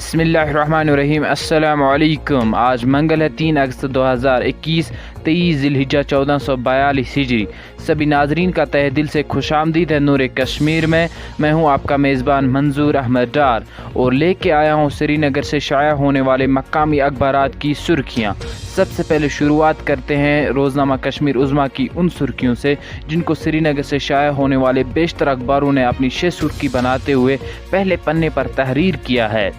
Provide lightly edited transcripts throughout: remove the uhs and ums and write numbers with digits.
बिस्मिल्लाहिर्रहमानिर्रहीम। अस्सलाम वालेकुम। आज मंगल है 3 अगस्त 2021, 23 ज़िलहिज्जा 1442 हिजरी। सभी नाजरीन का तहे दिल से खुशामदीद है नूर कश्मीर में। मैं हूं आपका मेज़बान मंजूर अहमद डार और लेके आया हूं श्रीनगर से शाया होने वाले मकामी अखबारात की सुर्खियां। सबसे पहले शुरुआत करते हैं रोज़नामा कश्मीर उज़्मा की उन सुर्खियों से जिनको श्रीनगर से शाया होने वाले बेशतर अखबारों ने अपनी शे सुर्खी बनाते हुए पहले पन्ने पर तहरीर किया है।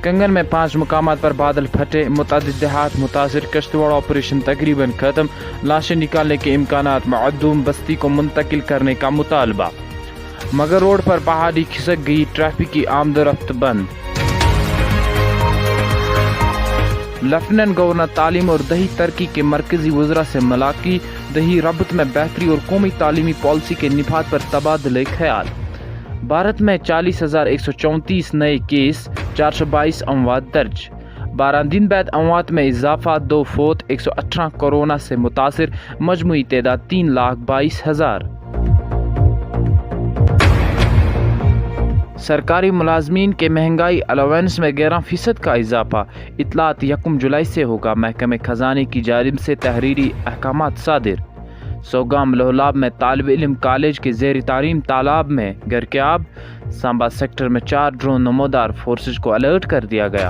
कंगन में 5 मुकामात पर बादल फटे, मुतअद्दिद देहात मुतासिर, किश्तवाड़ ऑपरेशन तकरीबन खत्म, लाशें निकालने के इम्कानात मअदूम, बस्ती को मुंतकिल करने का मुतालबा। मगर रोड पर पहाड़ी खिसक गई, ट्रैफिक की आमदोरफ्त बंद। लेफ्टिनेंट गवर्नर तालीम और दही तरक्की के मरकजी वज़रा से मुलाकात, दही रबत में बेहतरी और कौमी तालीमी पॉलिसी के निफात पर तबादले ख्याल। भारत में 40,134 नए केस, 422 अमवात दर्ज। 12 दिन बाद अमवात में इजाफा, 2 फौत, 118 कोरोना से मुतासिर, मजमूई तादाद 3,22,000। सरकारी मुलाजमीन के महंगाई अलावेंस में 11% का इजाफा, इतलात 1 जुलाई से होगा। महकमे खजाने की जानिब से तहरीरी अहकामात सादिर। सोगाम लोहलाब में तालिब इल्म कॉलेज के ज़ेर तालीम तालाब में गर्कयाब। सांबा सेक्टर में 4 ड्रोन नमोदार, फोर्सेज को अलर्ट कर दिया गया।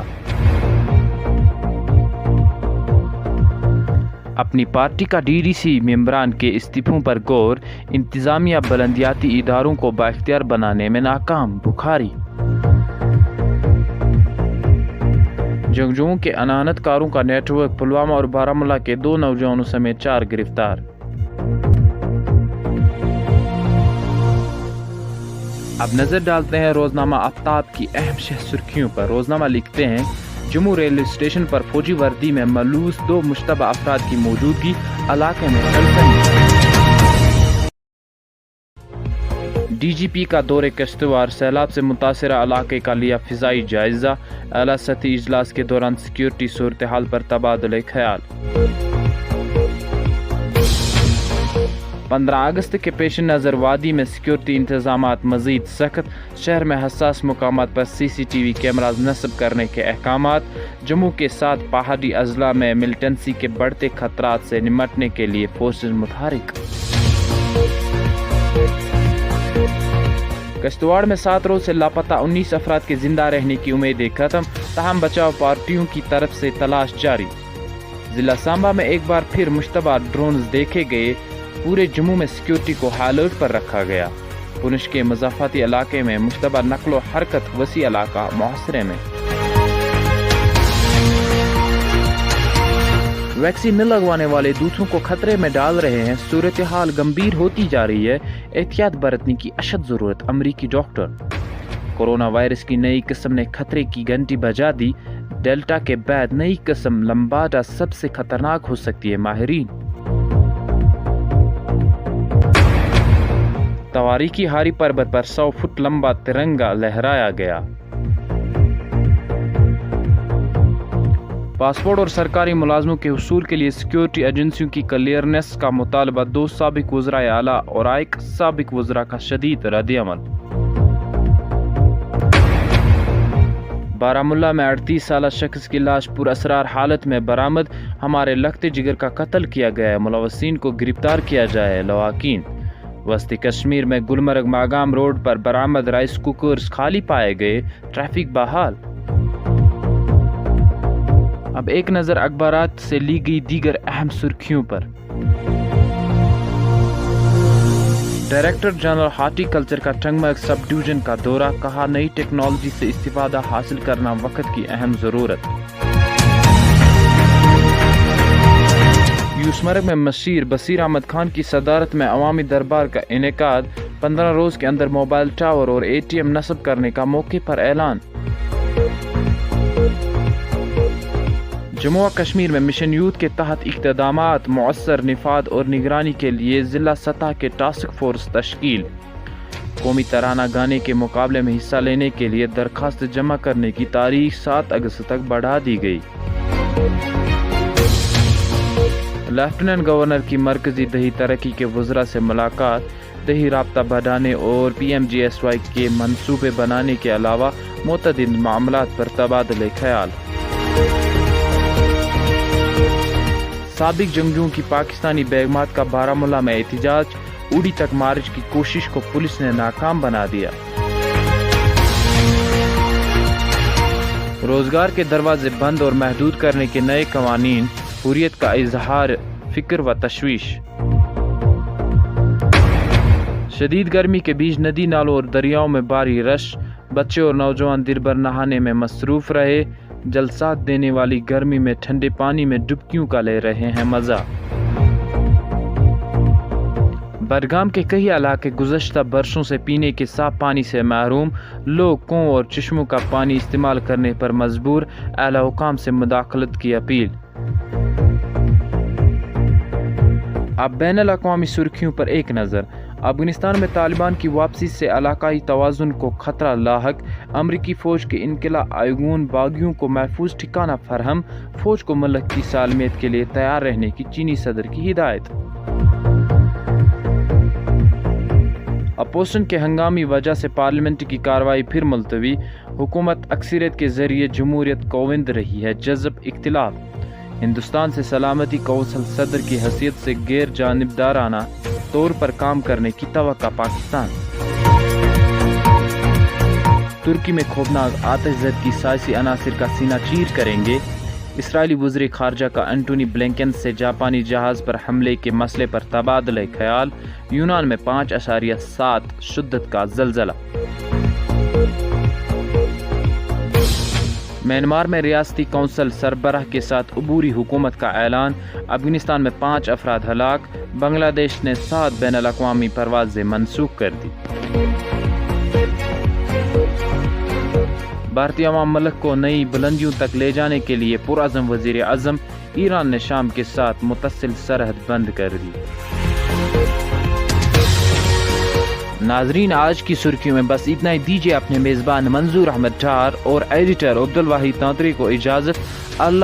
अपनी पार्टी का डीडीसी मेंबरान के इस्तीफों पर गौर, इंतजामिया बलदियाती इदारों को बाइख्तियार बनाने में नाकाम। बुखारी जंगजुओं के अनानतकारों का नेटवर्क, पुलवामा और बारामूला के 2 नौजवानों समेत 4 गिरफ्तार। अब नजर डालते हैं रोजनामा आफ्ताब की अहम शह सुर्खियों पर। रोजनामा लिखते हैं, जम्मू रेलवे स्टेशन पर फौजी वर्दी में मलूस 2 मुश्तबा अफराद की मौजूदगी, इलाके में डीजीपी का दौरे किश्तवाड़, सैलाब से मुतासरा इलाके का लिया फिजाई जायजा। आला सतही इजलास के दौरान सिक्योरिटी सूरत हाल पर तबादले ख्याल। 15 अगस्त के पेश नज़र वादी में सिक्योरिटी इंतजामात मजीद सख्त, शहर में हसास मुकामात पर CCTV कैमराज नस्ब करने के अहकामात। जम्मू के साथ पहाड़ी अजला में मिलिटेंसी के बढ़ते खतरात से निमटने के लिए फोर्सेज मुतहरिक। किश्तवाड़ में 7 रोज से लापता 19 अफराद के जिंदा रहने की उम्मीदें खत्म, तहम बचाव पार्टियों की तरफ से तलाश जारी। जिला सांबा में एक बार फिर मुश्तबा ड्रोन देखे गए। पूरे जम्मू में सिक्योरिटी को हाई अलर्ट पर रखा गया। पुंछ के मुज़ाफ़ाती इलाके में मुश्तबा नकलो हरकत, वसी इलाका मुहासरे में। वैक्सीन न लगवाने वाले दूसरों को खतरे में डाल रहे हैं, सूरत हाल गंभीर होती जा रही है, एहतियात बरतने की अशद ज़रूरत। अमरीकी डॉक्टर। कोरोना वायरस की नई किस्म ने खतरे की घंटी बजा दी। डेल्टा के बाद नई किस्म लंबाडा सबसे खतरनाक हो सकती है, माहिरीन। तवारीखी हारी पर्वत पर 100 फुट लंबा तिरंगा लहराया गया। पासपोर्ट और सरकारी मुलाजमों के हुसूल के लिए सिक्योरिटी एजेंसियों की क्लियरेंस का मुतालबा। 2 साबिक वज़राए आला और 1 साबिक वज़रा का शदीद रद्द-ए-अमल। बारामूला में 38 साला शख्स की लाश पुरअसरार हालत में बरामद। हमारे लखते जिगर का कत्ल किया गया है, मुलव्वसीन को गिरफ्तार किया जाए, लवाकीन। वस्ती कश्मीर में गुलमर्ग मागाम रोड पर बरामद राइस कुकर्स खाली पाए गए, ट्रैफिक बहाल। अब एक नज़र अखबारात से ली गई दीगर अहम सुर्खियों पर। डायरेक्टर जनरल हार्टिकल्चर का टंगमर्ग सब डिवीजन का दौरा, कहा नई टेक्नोलॉजी से इस्तिफादा हासिल करना वक्त की अहम ज़रूरत। यूसमर्ग में मशीर बसीर अहमद खान की सदारत में अवामी दरबार का इनेकाद। 15 रोज के अंदर मोबाइल टावर और ATM नस्ब करने का मौके पर ऐलान। जम्मू कश्मीर में मिशन यूथ के तहत इक़्तिदामात मुअस्सर निफाद और निगरानी के लिए जिला सतह के टास्क फोर्स तश्कील। कौमी तराना गाने के मुकाबले में हिस्सा लेने के लिए दरखास्त जमा करने की तारीख 7 अगस्त तक बढ़ा दी गई। लेफ्टिनेंट गवर्नर की मरकजी दही तरक्की के वज़रा से मुलाकात। دیہی رابطہ بڑھانے اور PMGSY کے منصوبے بنانے کے علاوہ متعدد معاملات پر تبادلہ خیال۔ سابق جنگجوؤں کی پاکستانی بیگمات کا بارہمولہ میں احتجاج، اوڑی تک مارچ کی کوشش کو پولیس نے ناکام بنا دیا۔ روزگار کے دروازے بند اور محدود کرنے کے نئے قوانین، حریت کا اظہار فکر و تشویش۔ شدید گرمی کے بیچ ندی نالوں اور دریاؤں میں بھاری رش، بچے اور نوجوان دن بھر نہانے میں مصروف رہے، جلسات دینے والی گرمی میں ٹھنڈے پانی میں ڈبکیوں کا لے رہے ہیں مزہ۔ بڈگام کے کئی علاقے گزشتہ برسوں سے پینے کے صاف پانی سے محروم، لوگ کنووں اور چشموں کا پانی استعمال کرنے پر مجبور، اعلی حکام سے مداخلت کی اپیل۔ اب بین الاقوامی سرخیوں پر ایک نظر۔ افغانستان میں طالبان کی واپسی سے علاقائی توازن کو خطرہ لاحق، امریکی فوج کے انخلا آئیگون باغیوں کو محفوظ ٹھکانہ فراہم، فوج کو ملک کی سالمیت کے لیے تیار رہنے کی چینی صدر کی ہدایت۔ اپوزیشن کے ہنگامی وجہ سے پارلیمنٹ کی کارروائی پھر ملتوی، حکومت اکثریت کے ذریعے جمہوریت کووند رہی ہے، جذب اختلاف۔ ہندوستان سے سلامتی کونسل صدر کی حیثیت سے غیر جانبدارانہ طور پر کام کرنے کی توقع پاکستان۔ ترکی میں خوفناک آتش زد کی سیاسی عناصر کا سینہ چیر کریں گے۔ اسرائیلی وزیر خارجہ کا اینٹونی بلنکن سے جاپانی جہاز پر حملے کے مسئلے پر تبادلہ خیال۔ یونان میں 5.7 شدت کا زلزلہ۔ میانمار میں ریاستی کونسل سربراہ کے ساتھ عبوری حکومت کا اعلان۔ افغانستان میں 5 افراد ہلاک۔ بنگلہ دیش نے 7 بین الاقوامی پروازیں منسوخ کر دی۔ بھارتی عوام ملک کو نئی بلندیوں تک لے جانے کے لیے پرعزم وزیر اعظم۔ ایران نے شام کے ساتھ متصل سرحد بند کر دی۔ ناظرین، آج کی سرخیوں میں بس اتنا ہی۔ دیجیے اپنے میزبان منظور احمد ڈار اور ایڈیٹر عبدالواحد تانتری کو اجازت۔ اللہ